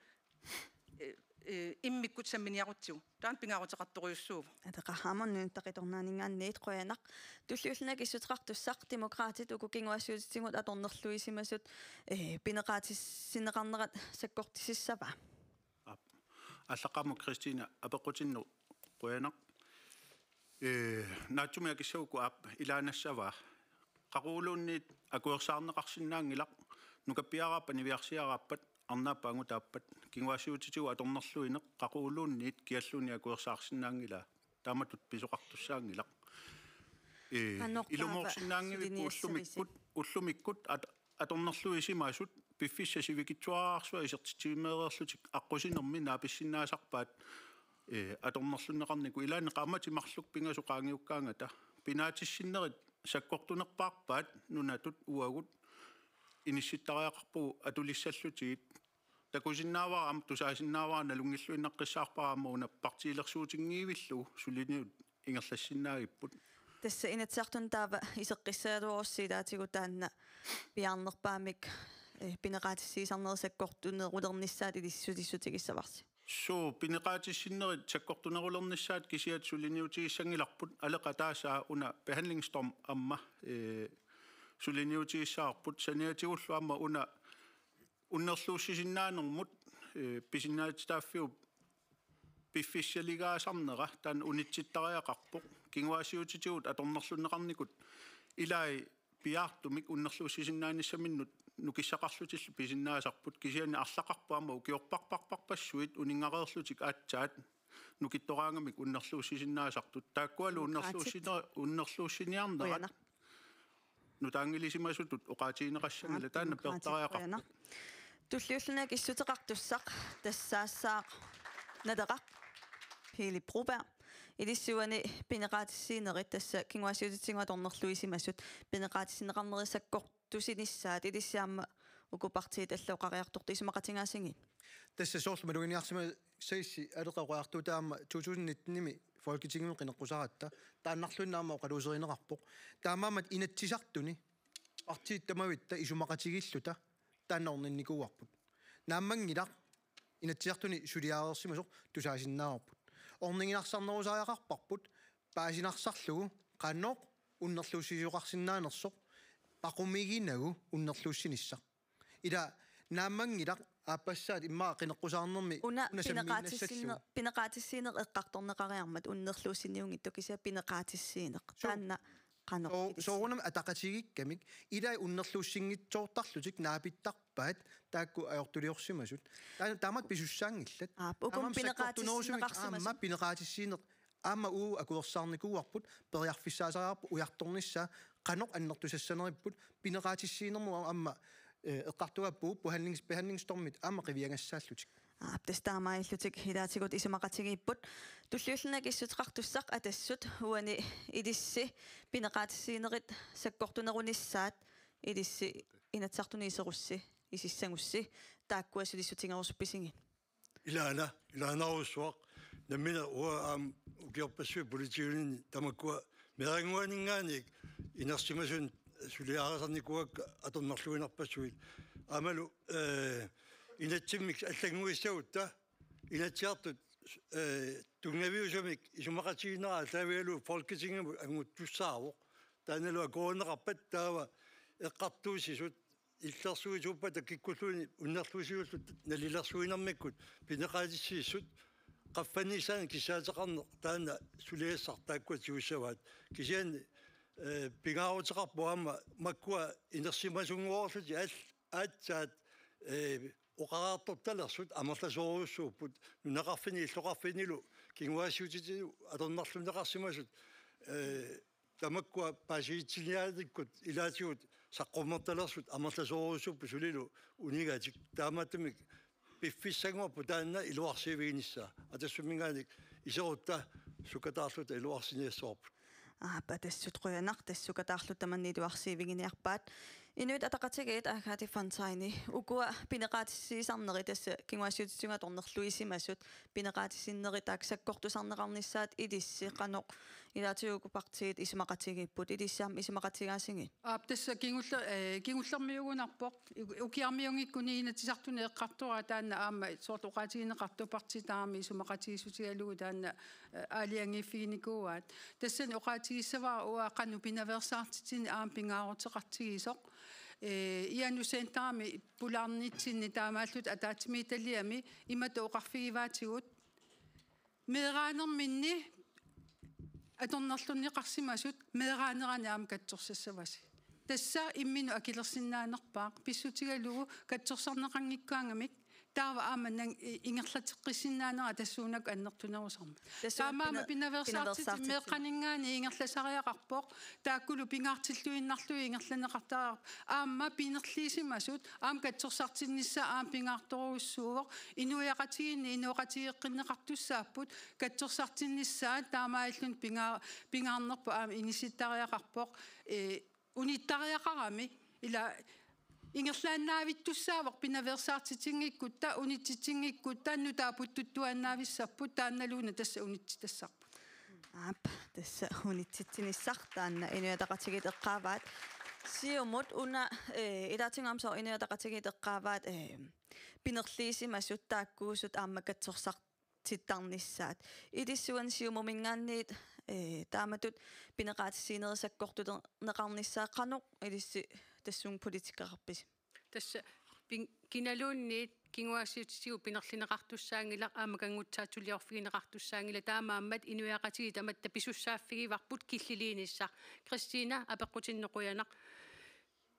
S5: immikkut samminiarutsigu taan pingaruteqartoriussuuvu
S1: атеқархаамон нунтақиторнаанингааниит қуянақ туллиуллунак иссутеқартуссақ демократит укукингуассуутитингут аторнерлуисимасут пинеқаатиссинеқарнерат саккортисиссава
S4: аллақарму Кристина апеқутинну қуянақ наатсумиакиссауку аап илаанассава қақуулуунниит акуерсаарнеқарсинаангилақ нукаппиараарпа нивиарсиараарпат арнааппаангу тааппат кингуассиутитигу аторнерлуинеқ қақуулуунниит киаллуни акуерсаарсинаангила тааматут писоқартуссаангилақ илумоорсинаангивиппу уллумиккут аторнерлуисимаасут пиффиссасивикитсуараарсуа исертитсимеерерлутик аққусинерми нааписсиннаасарпаат аторнерлунеқарнику илаанеқармати марлук пингасоқаангиуккаангата пинаатиссиннерит саккортунерпаарпаат нунатут уагут инисситтариақарпугу атулиссаллутигит такусиннаавараам тусаасиннаавара налунгиллуиннаққиссаарпарааммауна партиилерсуутингиивиллу сулиниут ингерлассиннаагиппут
S1: тасса инатсартун таава исеққиссаалуорсилаатигу таанна пиарнерпаамик пинеқаатиссиисарнерсаккортунерулернissaат илиссутиссутигиссаварси
S4: суу пинеқаатиссиннерит саккортунерулернissaат кисиат сулиниутигиссангиларпут алеқа таасаа уна behandlingsdom амма сулиниутигиссаарпут саниатигуллуамма уна уннерлууссисиннаанермут писиннаатитааффиу пиффиссалигаасарнера таан унитситтариақарпоқ кингуассиутитигут аторнерлунеқарникут илаи пиаартумик уннерлууссисиннааниссаминнут нукиссақарлутиллу писиннаасарпут кисиани арлақарпаама укиорпарпарпарпассуит унингақерлутик аатсаат нукиттораангамик уннерлууссисиннаасартут тааккуалу уннерлууссиниарнерат нутаангилисимасутут оqaатиинеқассангила таанна пертариақарпут
S1: туллиуллунак иссутеқартуссақ тассаассаақ надеқақ Пили Пробер илиссуани пинеқаатиссиинерит тасса кингуассиутитингуа торнерлуисимасут пинеқаатиссинеқарнерисаккортусинissaат илиссаама укупартиит аллоқариарторту исмақатингаасинги
S7: тасса соорлумалуиниарсима саисси алеқақуартутаама 2019-ними folketinget qinneqqusaratta taannarlunnaama qaluuserinеqarpoq taamaamat inatsisartuni artiittamavitta isumaqatigilluta taannorninnikuarput naammangilaq inatsisartuni suliaareersimasoq tusaasinnaarput orninginarsaarnerusaajaqarparput paasinarsarlugu qaannoq unnerluussisuqarsinnaanersoq paqumiginagu unnerluussinissa ila naamangilaq aapassaat immaa qineqqusаарnermi
S1: una pineqaatissiineq eqqartorneqariarmat unnerluussiniungittu kisia pineqaatissiineq taanna qanoq
S7: soorunam ataqatigikkamik ilai unnerluussingitsoortarlutik naapittarpaat taakku ajortuliorsimasut taamat pisussaangillat
S1: ukum pineqaatissiineqarsimasut
S7: amma pineqaatissiineq aama uu akuersaarnikuuarput periarfissaasariarpu ujartornissa qanoq annertusassaneripput pineqaatissiinermu amma eqqartugappu behandlingsstormit aama qiviangassaallutik
S1: Aptestaamaillutik hilaatigut isumaqatigiipput tulliullunak issutqartussaq atassut uani ilissi pineqaatissiinerit sakkortunerunissaat ilissi inatsartuniiserussi isissangussi taakkuassulissutingerussuppisingin
S8: ilaanaruussuaq nammina ua ukiorpassui politiunin tamakkua meranguaninngaanik inersimasun suliaarasarnikuak atornerluinarpassuit amalu inatsimmik аллагуиссагутта inatsiartut tungaviusumik isumaqatigineraa taavialu folketingamu anguttussaavo taanalua kooneqarpat taava eqqartuusisut illersuisuuppa takikkulluuni unnerluusiullut nalilersuinermikkut pineqaatissiissut qaffaniisaan kissaataqarneq taana suliassar taakkuat siussavaat kisian pingaaruteqarpu aama makkua inersimasunguorluti aatsaat uqaraartortalersut amerlasoruussuupput nunaqarfini illoqarfinilu kinguassiutitiu atornerluneqarsimasut tamakkua paasiitsiniaatikkut ilaatigut saqqummertalersut amerlasoruussuuppu sulilu unigaatik taamaattumik piffissanguarpu taanna iluarsiiviginissaa atassumingaanik iserutta sukataarluta iluarsiniassoorput
S1: апатассут қуянақ тассукатаарлут таманниилуарсиивигиниарпаат инуит атақатигит ахати фантайни укуа пинеқаатиссиисарнери тасса кингуассиутитсунга торнерлуисимасут пинеқаатиссиннери тааксаккортусарнеқарниссаат илисси қаноқ илаатиуку партиит исумақатигиппут илиссаам исумақатигаасиги
S6: тасса кингуллермиугунарпоқ укиармиунгиккуни инатисартуни эққартура таанна аама соортоқаатигинеқарту партитаами исумақатигисутигалугу таанна аалиангиффигиникууаат тассани оқаатигиссаваа уа қану пинаверсаартитсини аам пингаарутеқартигисоқ ианусентаами пулаарнитсинни таамааллут атаатимииталиами имата оқарфигиваатигут меераанерминни аторнерлунниқарсимасут меераанерани аама катсорсассаваси тасса иммину акилерсиннаанерпаақ писсутигалугу катсорсарнеқангиккаангамик таава ааманнан ингерлатеққиссиннаанера тассуунак аннертунерусарма таамаама пинаверсаартит меэққанингаани ингерласариақарпоқ тааккулу пингаартиллуиннарлуи ингерланеқартараа аама пинерлиисимасут аам катсорсартиннисса аам пингаарторуссуувоқ инуяқатигинни инуақатигеққиннеқартуссааппут катсорсартиннissaа таамааллун пингаарнерпу аама иниситтариақарпоқ униттариақарами ила ингерлааннаавиттуссаавоқ пинаверсаартитингиккутта унитситингиккутта нутаапуттуттуаннаависсарпут таанналууна тасса унитситассарпут
S1: тасса унитситсиниссар таанна инуятақатигит эққааваат сиумут уна илаатингаамсоо инуятақатигит эққааваат пинерлиисимасут тааккуусут ааммакатсорсартиттарнissaат илиссуан сиумумингаанниит тааматут пинеқаатиссиинерисаккортутеқарниссаа қаноқ илисси тассуун политикақарпис
S3: тасса киналуунниит кингуассиутсигу пинерлинеқартуссаангила аамакангутсаатулиорфигинеқартуссаангила таамааммат инуяқатиги таматта писуссааффигиварпут киллилииниссаа Кристина апеққутиннеқуянақ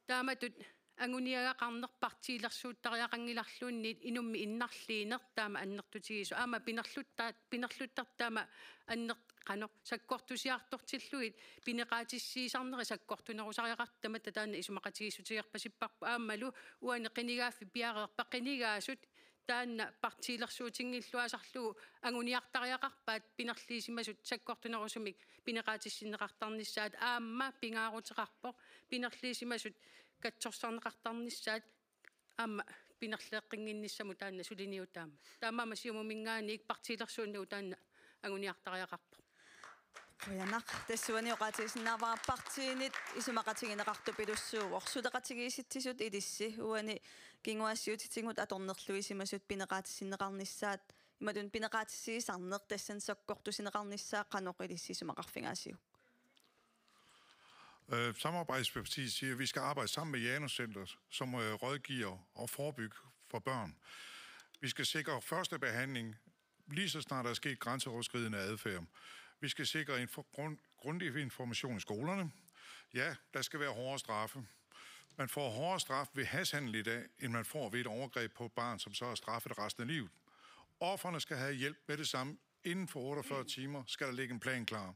S3: тааматут ангуниагақарнерпартиилерсууттариақангиларлуунниит инумми иннарлиинер таама аннертутигису аама пинерлуттартаама аннер qano sakkortusiartortillugit pineqaatissiisarneri sakkortunerusariaqartama tataanna isumaqatigisutigerpasipparpu aammalu uani qinigaaffi piareerpaqinigaasut taanna partiilersuutingilluasarlugu anguniartariaqarpaat pinerliisimasut sakkortunerusumik pineqaatissinneqartarnissaat aamma pingaaruteqarpoq pinerliisimasut katsorsarneqartarnissaat aamma pinerleeqqinginnissamu taanna suliniutaama taamama siumumingaaniik partiilersuunnu taanna anguniartariaqarpoq
S1: Kuyanaq tassuani oqaatigisnaavaarpartiinit isumaqatigineqartupilussuuq sudeqatigiisitsisut ilissi uani kinguassiutitingut atornerluisimasut pineqaatissinneqarnissaat imatun pineqaatissiisarneq tassan sakkortusineqarnissaa qanoq ilissi isumaqarfingaasiu
S9: Samarbejdspartiet siger, at vi skal arbejde sammen med Janus Center, som rådgiver og forebygge for børn. Vi skal sikre første behandling, lige så snart der er sket grænseoverskridende adfærd. Vi skal sikre grundig information i skolerne. Ja, der skal være hårdere straffe. Man får hårdere straf ved hashhandel i dag, end man får ved et overgreb på et barn, som så er straffet resten af livet. Offerne skal have hjælp med det samme. Inden for 48 timer skal der ligge en plan klar.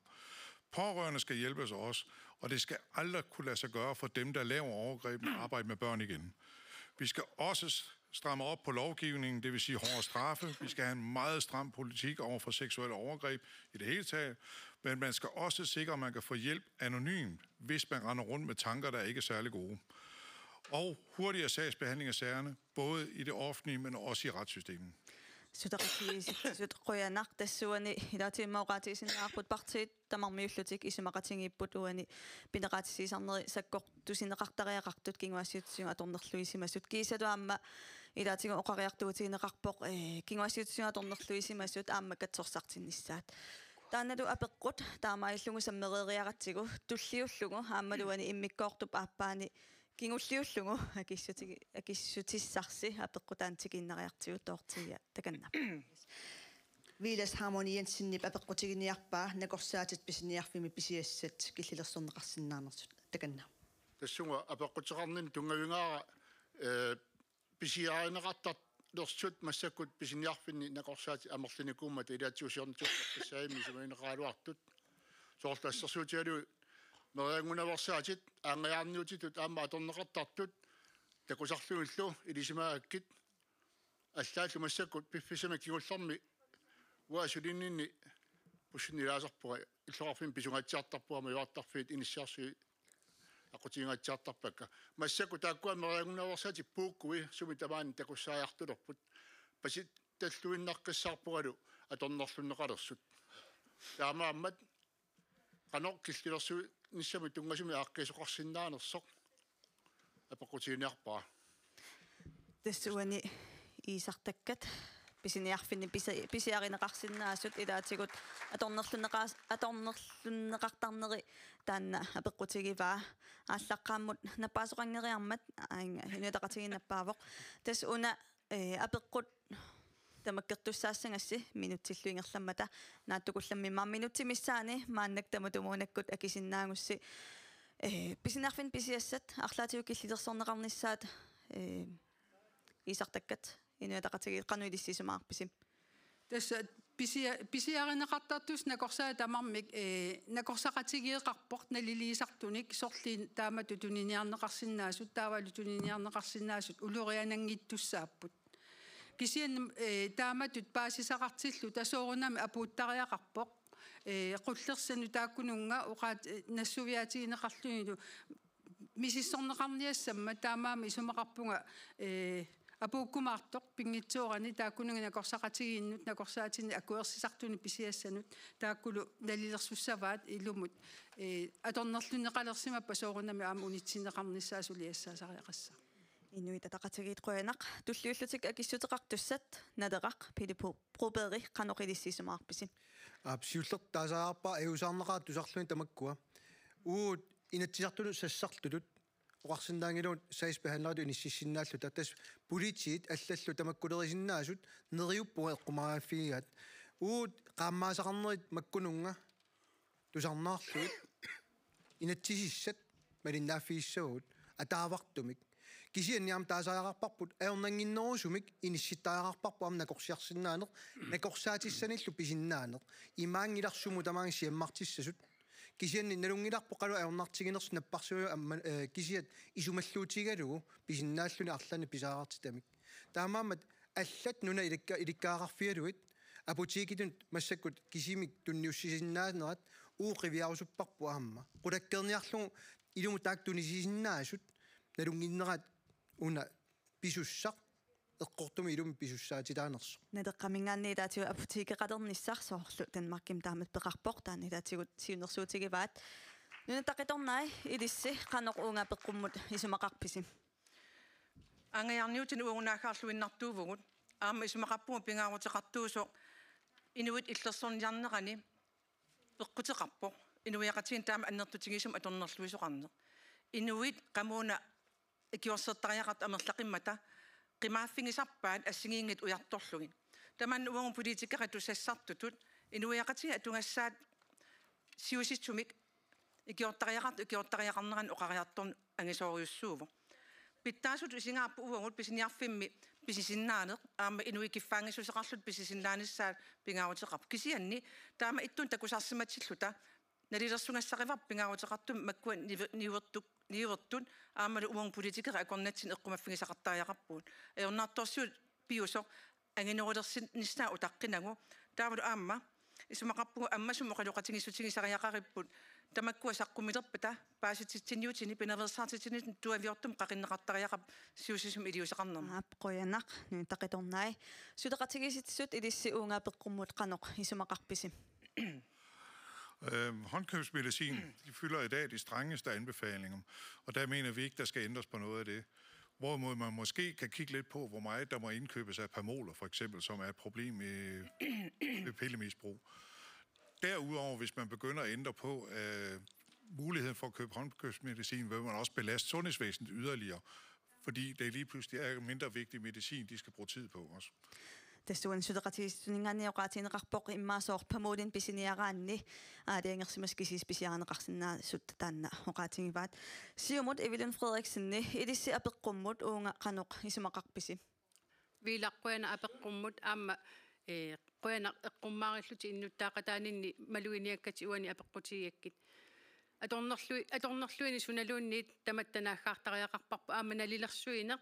S9: Pårørende skal hjælpes også, og det skal aldrig kunne lade sig gøre for dem, der laver overgreb, at arbejde med børn igen. Vi skal også stramme op på lovgivningen, det vil sige hårdere straffe. Vi skal have en meget stram politik over for seksuelle overgreb i det hele taget, men man skal også sikre, at man kan få hjælp anonymt, hvis man render rundt med tanker, der ikke er særlig gode. Og hurtigere sagsbehandling af sagerne, både i det offentlige, men også i retssystemet.
S1: Sut qoyanak tassuani ilatiimauqaatiisinnaarput partit tamarmiullutik isimaqatingiipput uani pineqaatisiisarneri sakkortusineqartariaqartut kinguassiutsuga atornerluisimasut kiisatu aamma ilaatigu oqariartuutigineqarpoq kinguassiutsuga atornerluisimasut aamma katsorsartinnissaat taanalu apeqqut taamaillugu sammereeriaqatsigu tulliullugu aammaluani immikkoortup aappaani kingulliullugu akissutissarsi apeqqutaantiginnariartigu toortigia takanna
S10: Viilas harmonien sinnip apeqqutigiниarpaa nakorsaatit pisiniarfimi pisiassat killilерсорнеқарсиннаанерсут takanna
S4: тассунга апеққутеқарнин тунгавингаара писиааринеқартар лерсут массаккут писиниарфинни накорсаати амерлиникууммат илаатсуусиорнитуссаими сумаинеқаалуартут соорлассерсуутиалу мериангунаверсаатит аангаяарниутитут аама аторнеқартартут такусарлуиллу илисимааккит аллааллу массаккут пиффисама кигулларми уасулиннинни пуссунилаасарпуга иллоқарфин писунгаатсиартарпуама юартарфиит иниссиарсуи aqutiingaatsaartarpakka massakku taakkua meriangunaversaati puukkuи sumi tamaani takussaajartulorput pasit talluinnaqqissaarpugalu atornerlunneqalersut taamaammat qanoq killilersu nissami tungasumi aaqqisuqarsinnaanersoq apaqutiiniarpaa
S1: tassuani iisartakkat pisiniarfinni pisiarineqarsinnaasut ilaatigut atornerlunneqartarneri taanna apeqqutigivaa ааllaqqaammut nappaasuqangeriarmat aanga hinuitaqatiginappaavoq tas una apeqqut tamakkertussaasangassi minutsilluingerlammata naattukullammimaa minutimissaani maannak tamutumuunakkut akisinnaangussi pisiniarfin pisiassat arlaatigu killitersorneqarnissaat iisartakkat inuitaqatigit qanuilissisumaarpisim
S6: tässä pisiarineqartartus nakorsaa tamarmik nakorsaqatigiiqarpoq naliliisartunik sorliin taamatu tuniniarneqarsinnaasut taavalu tuniniarneqarsinnaasut uluriananngittussaapput kisian taamatut paasisaqartillu tasoorunami apuuttariaqarpoq qullersanu taakkununga uqaat nassuviatigineqarlunilu misissorneqarniassamma taamaami isumaqarpunga apuukkumaartoq pingitsuorani taakkununga nakorsaqatigiinnut nakorsaatini akuersisartuni pisiassanut taakkulu nalilersussavaat illumut atornerlunneqalersimappa soorunami aama unitsineqarnissaasuliassaasariaqassa
S1: inuitataqatigiit qoyanaq tulliullutik akissuteqartussat nadeqaq pilipu probeeri qanoqilissisumaarpisim
S7: апсиуллер таасаарпа аюсаарнеқаат тусарлуни тамаккуа уут инаtsisartunu sassartulut oqarsinnaangiluut saisbehandleritu inississinnaallu tattas politiit аллаллу тамаккулерисиннаасут нериуппуга эққумарааффигигаат уут qaammaasaqarnerit makkununga tusarnaarluut inatsisissat малиннааффигиссагут атаавартумик кисианниам таасаақарпарпут аернангиннерусумик инисситтаақарпарпу амна корсиарсиннаанеқ накорсаатиссаниллу писиннаанеқ имаангиларсуму тамаанги сиаммартиссасут кисианни налунгиларпо қалу аернартигинерс наппарсуа амма кисиат исумаллуутигалугу писиннааллуни арлани писаараартитамик таамаамат аллат нуна иликкааqarfialuit апутикитун массаккут кисимик тунниуссисиннаанерат ууқивиарусуппарпу аама qulakkerniarlugu илуму таактунисисиннаасут налунгиннерат уна писуссақ эққортуми илуми писуссаатилаанерсо
S1: надеққамингаанни таатиу апутикеқалерниссар соорлу танмарким таамат пеқарпоқ таани таатигут сиунерсуутигиваат нуна тақиторнай илисси қаноқ уунга пеққуммут исумақарписим
S5: ангаяарниутин уунаагаарлуиннартуувгут аама исумақарпума пингааруутеқартуусо инуит иллерсорниарнерани пеққутеқарпоқ inuiaqatiin taama annertutigisum atornerluisuqarneq inuit qamuuna ikiorsertariaqart amerlaqimmata qimaafingisarpaat assingiingit ujartorlugin taman uangu politikkaqatu sassartutut inuiaqatiin atungassaat siusitsumik ikiortariaqarneran oqariartorn angisooriussuuvo pittaasut isingaarpu uangut pisiniarfimmi pisisinnaaneq aama inuikiffaangisuseqarlut pisisinnaanissaat pingaavutiqarp kisianni taama ittun takusarsimatilluta nalilersungassaqivaq pingaavutiqartum makkuan niuertun aamalu uang politikkera akornatsin eqqumaffigisaqartariaqarpuun ayornaartorsiut piusoq anginerulersinnissaa utaqqinagu taavalu aamma isumaqarpugu ammasumuqaluqatingisutigisariaqaripput tamakkua saqqumilерпата paasititsinniutini pinerersaartitini tuaviortum qaqinneqartariaqap siusisum iliuseqarnerma
S1: qoyanaq taqqitornai suteqatigisitsut ilissi uunga peqqummut qanoq isumaqarpisi.
S9: Håndkøbsmedicin, de fylder i dag de strengeste anbefalinger, og der mener vi ikke, der skal ændres på noget af det. Hvorimod man måske kan kigge lidt på, hvor meget der må indkøbes af pamoler, for eksempel, som er et problem med pillemisbrug. Derudover, hvis man begynder at ændre på muligheden for at købe håndkøbsmedicin, vil man også belaste sundhedsvæsenet yderligere, fordi det lige pludselig er mindre vigtig medicin, de skal bruge tid på også.
S1: Testuan sudeqatisunningaanniuqaatineqarpoq immaasooq pamuulin pisiniaraanni aaliangersimaskisis pisiaraneqarsinnaa suttataanna oqaatingivaat siumut Evelyn Frederiksenni ilissi apeqqummut uunga qanoq isumaqarpisi
S3: viilaqquana apeqqummut aamma quana eqqummaariulluti innuttaaqataaninni maluiniakkati uani apeqqutigiakkit atornerluini sunaluunniit tamattanaaggaartariaqarparpu aamma nalilersuineq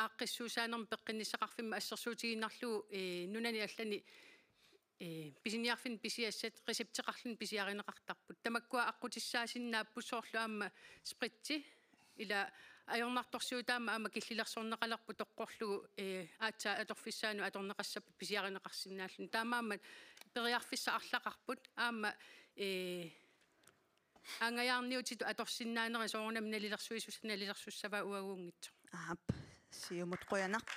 S3: aaqqissuusaanerm peqqinnisaqarfimma assersuutiginnarlugu nunani allani pisiniarfin pisiassat resepteqarlun pisiarineqartarput tamakkua aqqutissaasinnaappusoorlu aamma spritsi ila ajornartorsuutaamma aamma killilersorneqalerpu toqqorlugu aatsaa atorfissaanu atorneqassappu pisiarineqarsinnaallun taamaamma periarfissa arlaqarput aamma angajaarniutitu atorsinnaaneri soornam nalilersuisusnalilersussava uaguungitso
S1: siumut qoyanaq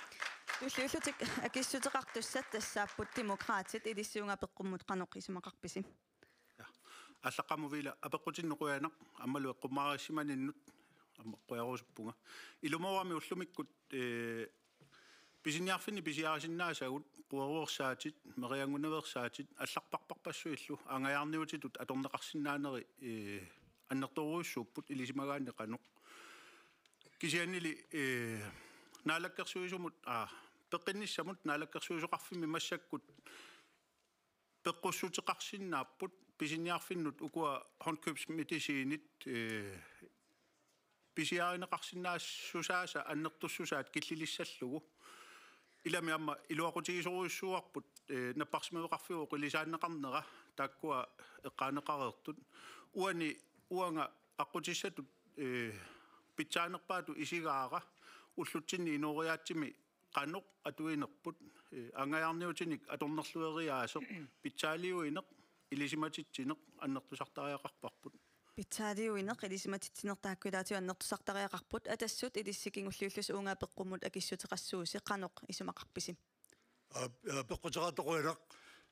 S1: уллууллутик акиссутеқартуссат тассааппут демокраатит илиссуунга пеққуммут қаноқ исумақарписи
S4: аллаққамувила апеққутиннеқуянақ аммалу эққуммаарисиманиннут аммаққуярусуппунга илумоорами уллумиккут писиниарфини писиарисиннаасагут қуаруерсаатит мериангуневерсаатит алларпарпарпассуиллу ангаяарниутитут аторнеқарсинаанери аннерторуйуссууппут илисимагааннеқаноқ кисианнили наалаккерсуисумут пеққинниссамут наалаккерсуисоқарфимми массаккут пеққуссутеқарсиннааппут писиниарфиннут укуа håndkøbsmedicinet писиаринеқарсинаассусааса аннертуссусаат киллилиссаллугу илами амма илуақутигисоруйуссуарпут наппарсимавеқарфиу қилисааннеқарнера тааккуа эққаанеқареертут уанга аққутиссатут питсаанерпаату исигаара уллутсинни инориаатсими qanoq atuinerput angajarniutinik atornerlueriaasoq pitsaaliuineq ilisimatittineq annertusartariaqarparput
S1: pitsaaliuineq ilisimatittinertaakkuilaatu annertusartariaqarput atassut ilissikingulluullus uungaa peqqummut akissuteqassuusi qanoq isumaqarpisi
S8: peqquteraatoruinaq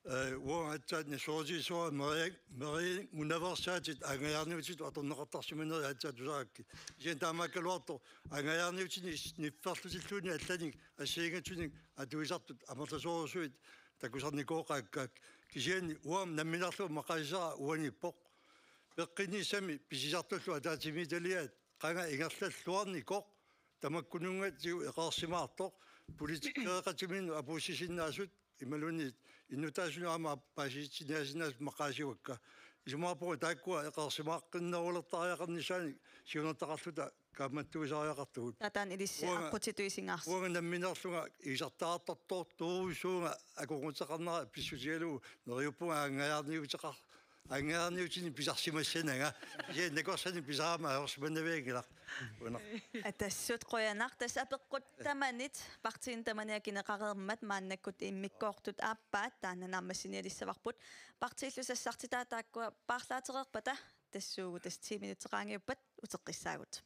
S8: уаатсаатни соорисуа мери унаверсаатит ангаярниутит аторнеқартарсиманери атсаатусаакки сиан таамааккалуарто ангаярниутини нифферлутиллууни алланик ассиингатсуник атуисартут амерласоорусуит такусарникооқааккаак кисиани уам намминарлу мақаисара уаниппоқ пеққинниссами писисартуллу атаатимиталиат қанга ингерлаллуарникоқ тамаккунунгатсиу эқарсимаартоқ политиккеэқатимину апуссисиннаасут ималуни иннутаасуну ама паситсинаасинаас мақаасиуакка исумаапо тааккуа эқарсимааққиннерулертариақарнисаани сиунертақарлута кааматтуисариақартугут
S1: татаан илисси аққутитуисингаарс
S8: уанганамминерлунга исартаартортоо туурусуунга акугунтеқарнера писсутигалу нериуппунга ангаяарниутеқар ангаяарниутини писарсимассанага е некорсани писаама аерсманнавиагилар уна
S1: атассут қоянақ тас апеққут таманит партиин таманиакинеқареермат мааннаккут иммиккоортут ааппаат таананаармассиниалиссаварпут партииллусассартитаатааккуа паарлаатерерпата тассуугу тас 10 минутеқаангиуппат утеққиссаагут